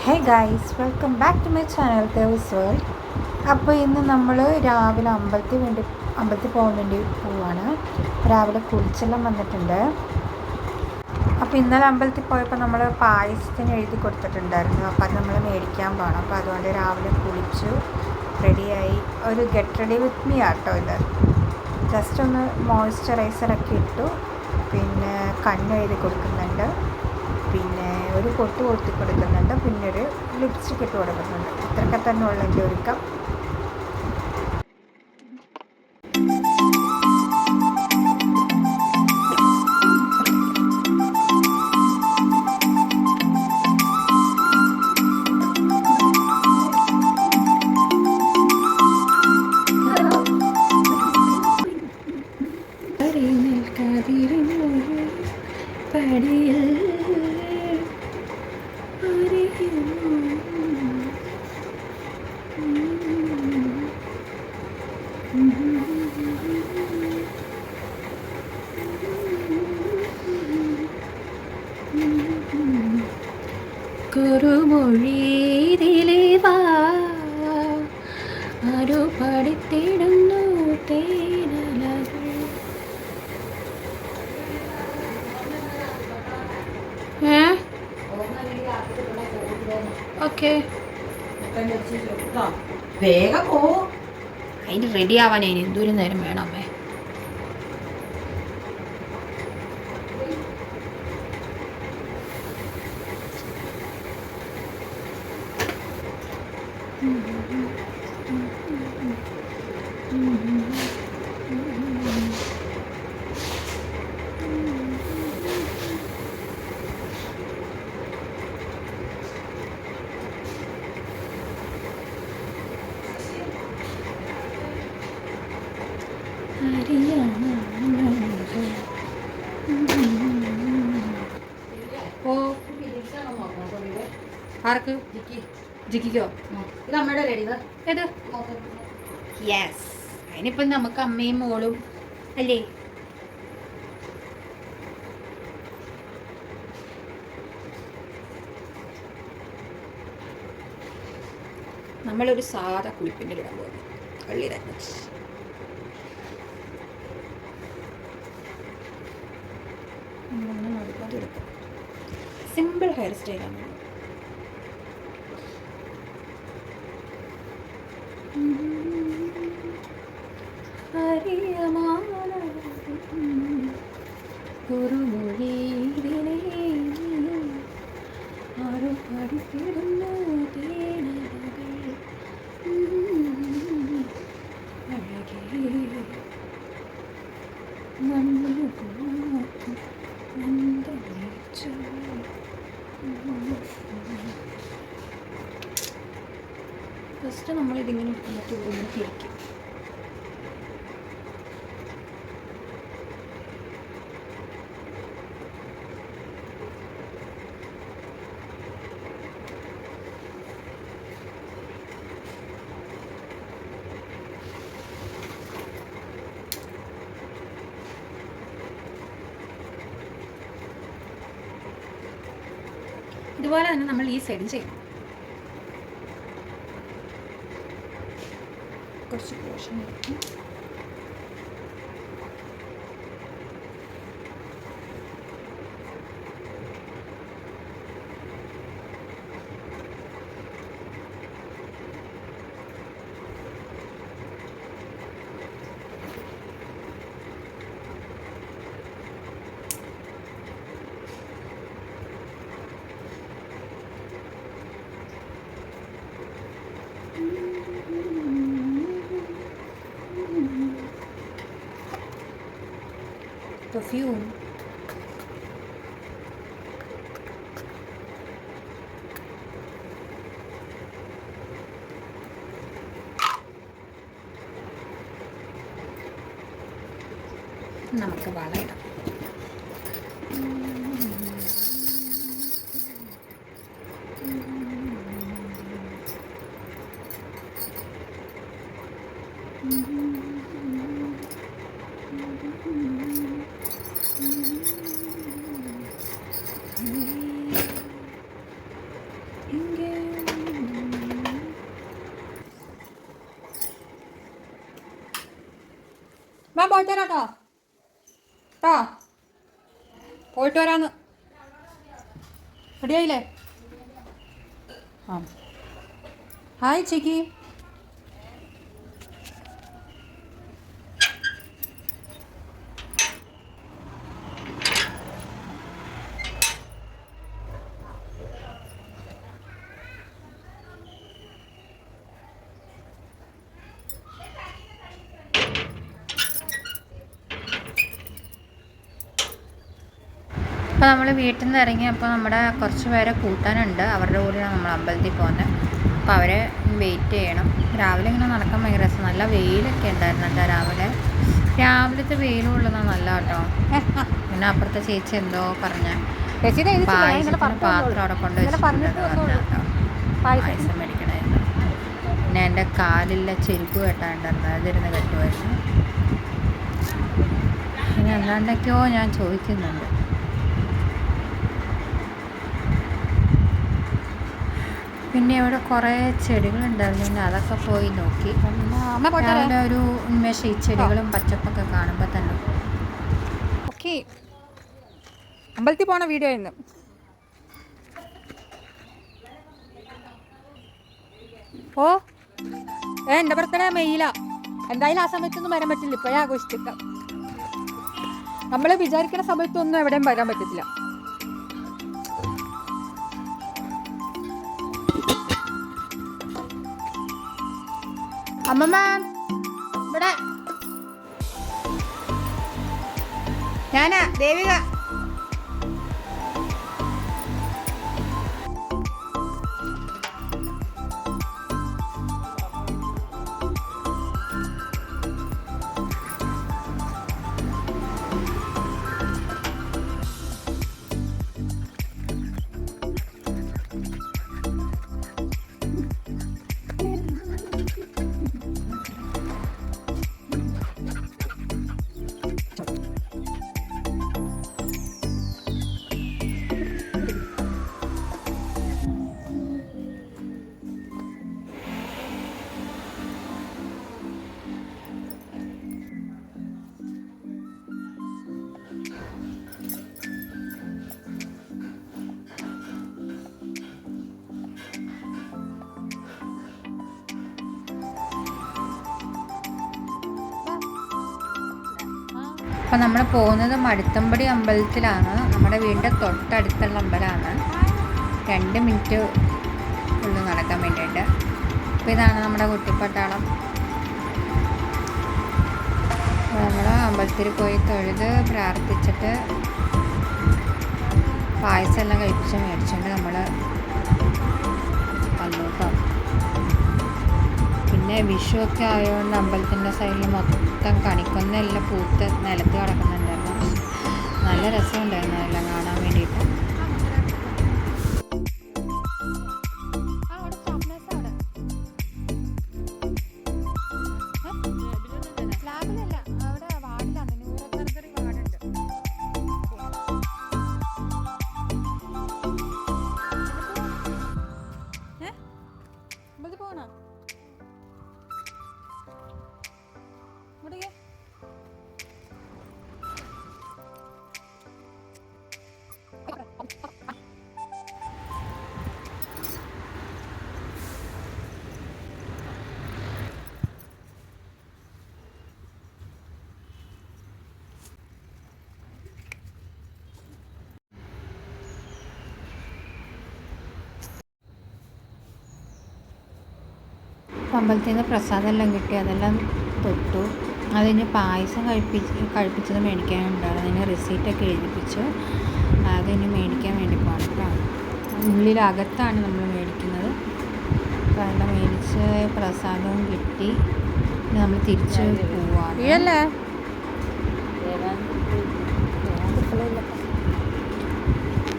Hey guys, welcome back to my channel Dev's world. അപ്പോൾ ഇന്ന് നമ്മൾ രാവിലെ അമ്പലത്തിൽ പോകാൻ വേണ്ടി പോവാണ്. രാവിലെ കുളിച്ചെല്ലാം വന്നിട്ടുണ്ട്. അപ്പോൾ ഇന്നലെ അമ്പലത്തിൽ പോയപ്പോൾ നമ്മൾ പായസത്തിന് എഴുതി കൊടുത്തിട്ടുണ്ടായിരുന്നു. അപ്പോൾ അത് നമ്മൾ മേടിക്കാൻ പോകണം. അപ്പോൾ അതുകൊണ്ട് രാവിലെ കുളിച്ചു റെഡിയായി. ഒരു ഗെറ്റ് റെഡി വിത്ത് മീ ആട്ടോ ഇത്. ജസ്റ്റ് ഒന്ന് മോയ്സ്ചറൈസറൊക്കെ ഇട്ടു. പിന്നെ കണ്ണ് എഴുതി കൊടുക്കുന്നുണ്ട്, പിന്നെ ഒരു പൊട്ട് കൊത്തി കൊടുക്കുന്നുണ്ട്, പിന്നെ ഒരു ലിപ്സ്റ്റിക് ഇട്ട് കൊടുക്കുന്നുണ്ട്. ഇത്രയൊക്കെ തന്നെ ഉള്ള എൻ്റെ ഒരുക്കം. കുറുമൊഴിയിലേവാ ആരോ പാടിത്തിടുന്നു തേനലകൾ. ഓക്കെ, വേഗം പോ. അതിന് റെഡി ആവാൻ അതിന് എന്തോരം നേരം വേണം അമ്മേ. ആർക്ക് ജിക്കിക്കോ? ഇത് അമ്മയുടെ റെഡി ഏത്? യെസ്, അതിനിപ്പം നമുക്ക് അമ്മയും മോളും അല്ലേ. നമ്മളൊരു സാധാ കുളിപ്പിൻ്റെ ഇടാൻ പോകുന്നു. കള്ളി തന്നെ സിമ്പിൾ ഹെയർ സ്റ്റൈലാണ്. ഫസ്റ്റ് നമ്മളിതിങ്ങനെ തിരിക്കും. ഇതുപോലെ തന്നെ നമ്മൾ ഈ സൈഡും ചെയ്യണം. കുറച്ച് പോഷൻ എടുക്കും. Perfume. നമുക്ക് വളയിടാം. ഞാൻ പോയിട്ട് വരാട്ടോ കേട്ടോ, പോയിട്ട് വരാന്ന്. റെഡിയായില്ലേ? ആ ഹായ് ചേക്കി. അപ്പോൾ നമ്മൾ വീട്ടിൽ നിന്ന് ഇറങ്ങിയപ്പോൾ നമ്മുടെ കുറച്ച് പേരെ കൂട്ടാനുണ്ട്, അവരുടെ കൂടെയാണ് നമ്മൾ അമ്പലത്തിൽ പോകുന്നത്. അപ്പോൾ അവരെ വെയിറ്റ് ചെയ്യണം. രാവിലെ ഇങ്ങനെ നടക്കാൻ ഭയങ്കര രസം. നല്ല വെയിലൊക്കെ ഉണ്ടായിരുന്നു കേട്ടോ രാവിലെ. രാവിലത്തെ വെയിലുള്ളതാണ് നല്ല കേട്ടോ. പിന്നെ അപ്പുറത്തെ ചേച്ചി എന്തോ പറഞ്ഞ പായസത്തിന് പാത്രം അവിടെ കൊണ്ട് വെച്ചിട്ടുണ്ടെന്ന് പറഞ്ഞു കേട്ടോ, പായസം മേടിക്കണമായിരുന്നു. പിന്നെ എൻ്റെ കാലിലെ ചെരുപ്പ് കെട്ടാണ്ടായിരുന്നു, അതിരുന്ന് കെട്ടുമായിരുന്നു. പിന്നെ എന്താണ്ടൊക്കെയോ ഞാൻ ചോദിക്കുന്നുണ്ട്. പിന്നെ ഇവിടെ കുറേ ചെടികളുണ്ടായിരുന്നു, പിന്നെ അതൊക്കെ പോയി നോക്കി. രാവിലെ ഒരു ഉന്മേഷം ഈ ചെടികളും പച്ചപ്പൊക്കെ കാണുമ്പോൾ തന്നെ. ഓക്കെ, അമ്പലത്തിൽ പോണ വീഡിയോ ഇന്ന്. ഓ എൻ്റെ ബർത്ത്ഡേ മെയ്യിലാ. എന്തായാലും ആ സമയത്തൊന്നും വരാൻ പറ്റില്ല, ഇപ്പോഴേ ആഘോഷിച്ചേക്കാം. നമ്മൾ വിചാരിക്കുന്ന സമയത്തൊന്നും എവിടെയും വരാൻ പറ്റത്തില്ല. അമ്മമ്മ ഇവിടെ ഞാനാ ദേവിക. അപ്പം നമ്മൾ പോകുന്നത് മടുത്തമ്പടി അമ്പലത്തിലാണ്. നമ്മുടെ വീടിൻ്റെ തൊട്ടടുത്തുള്ള അമ്പലമാണ്. 2 മിനിറ്റ് ഉള്ളു നടക്കാൻ വേണ്ടിയിട്ട്. അപ്പോൾ ഇതാണ് നമ്മുടെ കുട്ടിപ്പട്ടാളം. നമ്മൾ അമ്പലത്തിൽ പോയി തൊഴുത് പ്രാർത്ഥിച്ചിട്ട് പായസം എല്ലാം കഴിപ്പിച്ച് മേടിച്ചുകൊണ്ട് നമ്മൾ വന്നു കേട്ടോ. പിന്നെ വിഷുവൊക്കെ ആയതുകൊണ്ട് അമ്പലത്തിൻ്റെ സൈഡിൽ മൊത്തം കണിക്കൊന്നെല്ലാം പൂത്ത് നിലത്ത് കിടക്കുന്നുണ്ടായിരുന്നു. നല്ല രസമുണ്ടായിരുന്നു അതെല്ലാം കാണാൻ വേണ്ടിയിട്ട്. അമ്പലത്തിൽ നിന്ന് പ്രസാദം എല്ലാം കിട്ടി, അതെല്ലാം തൊട്ടു. അത് കഴിഞ്ഞ് പായസം കഴിപ്പിച്ചത് മേടിക്കാനുണ്ടായിരുന്നു. അതിന് റിസീറ്റൊക്കെ എഴുതിപ്പിച്ചു. അതിന് മേടിക്കാൻ വേണ്ടി പോകണം കേട്ടോ. ഉള്ളിലകത്താണ് നമ്മൾ മേടിക്കുന്നത്. അപ്പോൾ അതെല്ലാം മേടിച്ച് പ്രസാദവും കിട്ടി. നമ്മൾ തിരിച്ച് പോവാണ്.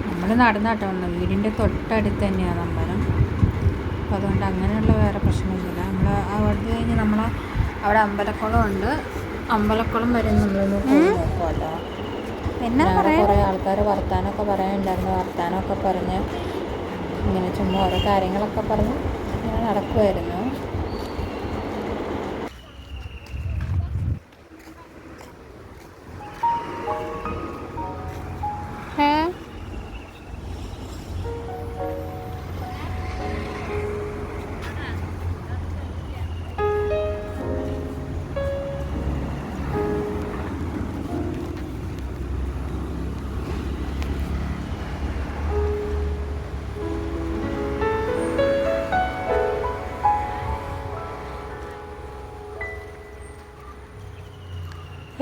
നമ്മൾ നടന്നാട്ടോ വന്നത്. വീടിൻ്റെ തൊട്ടടുത്ത് തന്നെയാണ് അമ്പലം. അപ്പോൾ അതുകൊണ്ട് അങ്ങനെയുള്ള വേറെ പ്രശ്നമൊന്നുമില്ല. നമ്മൾ അവിടെ കഴിഞ്ഞ് നമ്മൾ അവിടെ അമ്പലക്കുളം ഉണ്ട്. അമ്പലക്കുളം വരെ നമ്മളൊന്ന് പോയി നോക്കുമല്ലോ. പിന്നെ കുറേ ആൾക്കാർ വർത്താനമൊക്കെ പറയാനുണ്ടായിരുന്നു. വർത്താനമൊക്കെ പറഞ്ഞ് ഇങ്ങനെ ചുമ്മാ ഓരോ കാര്യങ്ങളൊക്കെ പറഞ്ഞ് ഇങ്ങനെ നടക്കുമായിരുന്നു.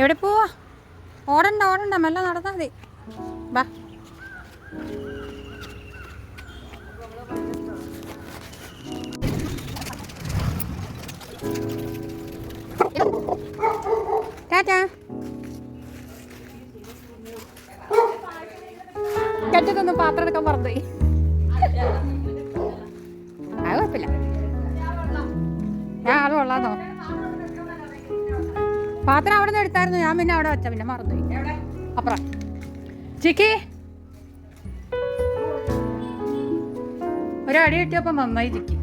എവിടെ പോവാ? ഓടണ്ട മെല്ലെ നടന്നാൽ മതി. ബാ. ടാറ്റാ. കറ്റത്തൊന്നും പാത്രം എടുക്കാൻ മറന്നുപോയി. അത് കുഴപ്പമില്ല. ഞാൻ ആള് കൊള്ളാന്നോ? പാത്രം അവിടെ നിന്ന് എടുത്തായിരുന്നു. ഞാൻ പിന്നെ അവിടെ വെച്ച പിന്നെ മറന്നുപോയി. അപ്പുറം ചിക്കി ഒരടി കിട്ടിയപ്പോൾ നന്നായി ചിക്കി.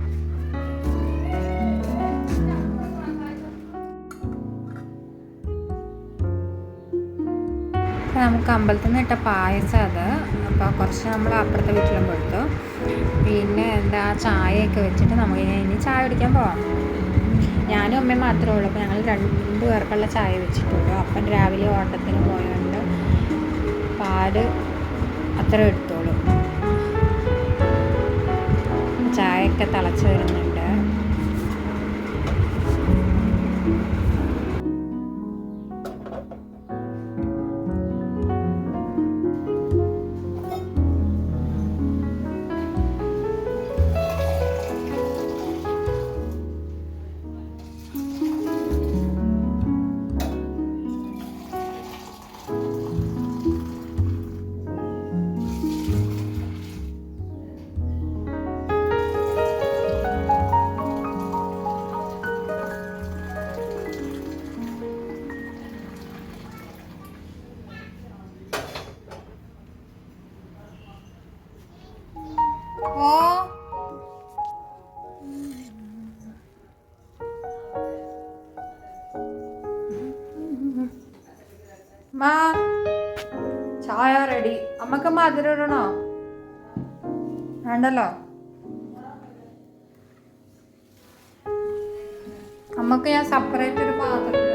നമുക്ക് അമ്പലത്തിൽ നിന്ന് ഇട്ട പായസം അത്. അപ്പോൾ കുറച്ച് നമ്മൾ അപ്പുറത്തെ വീട്ടിലും കൊടുത്തു. പിന്നെ എന്താ ചായയൊക്കെ വെച്ചിട്ട് നമുക്ക് ഇനി ചായ കുടിക്കാൻ പോവാം. ഞാനും അമ്മയും മാത്രമേ ഉള്ളൂ. അപ്പോൾ ഞങ്ങൾ 2 പേർക്കുള്ള ചായ വെച്ചിട്ടുള്ളൂ. അപ്പം രാവിലെ ഓട്ടത്തിന് പോയതുകൊണ്ട് പാല് അത്ര എടുത്തോളൂ. ചായയൊക്കെ തിളച്ച് വരുന്നുണ്ട്. മാ ചായ റെഡി. അമ്മക്ക് മധുരം ഇടണോ? വേണ്ടല്ലോ. അമ്മക്ക് ഞാൻ സെപ്പറേറ്റ് ഒരു പാത്രം